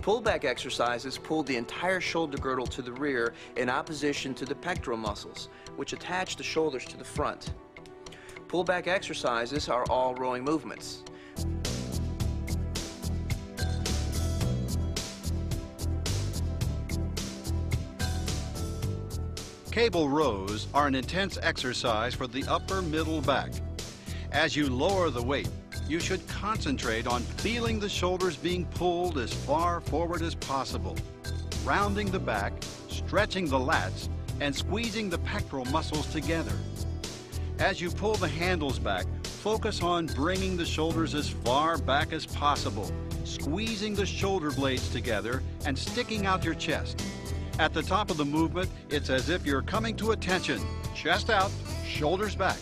Pullback exercises pull the entire shoulder girdle to the rear in opposition to the pectoral muscles, which attach the shoulders to the front. Pullback exercises are all rowing movements. Cable rows are an intense exercise for the upper middle back. As you lower the weight, you should concentrate on feeling the shoulders being pulled as far forward as possible, rounding the back, stretching the lats, and squeezing the pectoral muscles together. As you pull the handles back, focus on bringing the shoulders as far back as possible, squeezing the shoulder blades together and sticking out your chest. At the top of the movement, it's as if you're coming to attention. Chest out, shoulders back.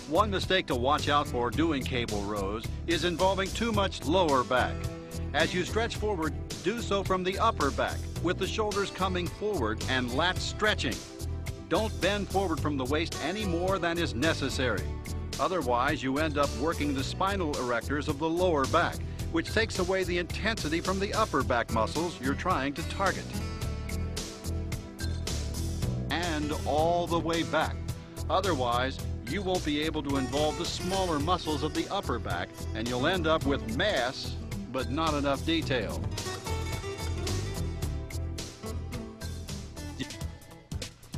One mistake to watch out for doing cable rows is involving too much lower back. As you stretch forward, do so from the upper back, with the shoulders coming forward and lats stretching. Don't bend forward from the waist any more than is necessary. Otherwise, you end up working the spinal erectors of the lower back, which takes away the intensity from the upper back muscles you're trying to target. And all the way back. Otherwise, you won't be able to involve the smaller muscles of the upper back, and you'll end up with mass, but not enough detail.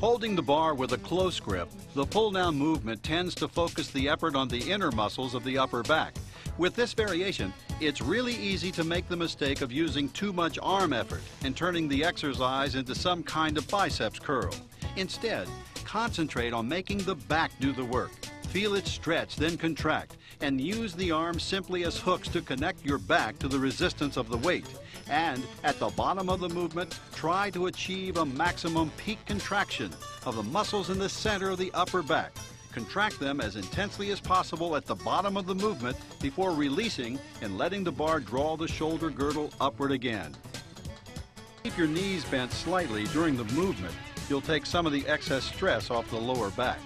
Holding the bar with a close grip, the pull-down movement tends to focus the effort on the inner muscles of the upper back. With this variation, it's really easy to make the mistake of using too much arm effort and turning the exercise into some kind of biceps curl. Instead, concentrate on making the back do the work. Feel it stretch, then contract, and use the arms simply as hooks to connect your back to the resistance of the weight. And at the bottom of the movement, try to achieve a maximum peak contraction of the muscles in the center of the upper back. Contract them as intensely as possible at the bottom of the movement before releasing and letting the bar draw the shoulder girdle upward again. Keep your knees bent slightly during the movement. You'll take some of the excess stress off the lower back.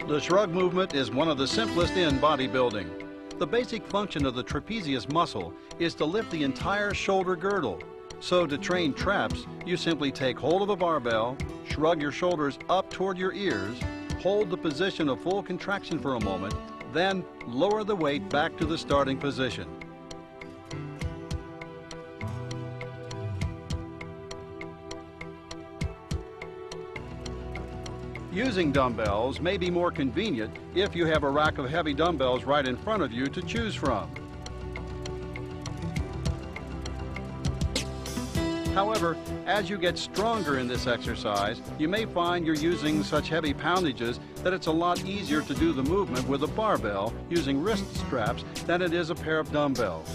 The shrug movement is one of the simplest in bodybuilding. The basic function of the trapezius muscle is to lift the entire shoulder girdle. So to train traps, you simply take hold of a barbell, shrug your shoulders up toward your ears, hold the position of full contraction for a moment, then lower the weight back to the starting position. Using dumbbells may be more convenient if you have a rack of heavy dumbbells right in front of you to choose from. However, as you get stronger in this exercise, you may find you're using such heavy poundages that it's a lot easier to do the movement with a barbell using wrist straps than it is a pair of dumbbells.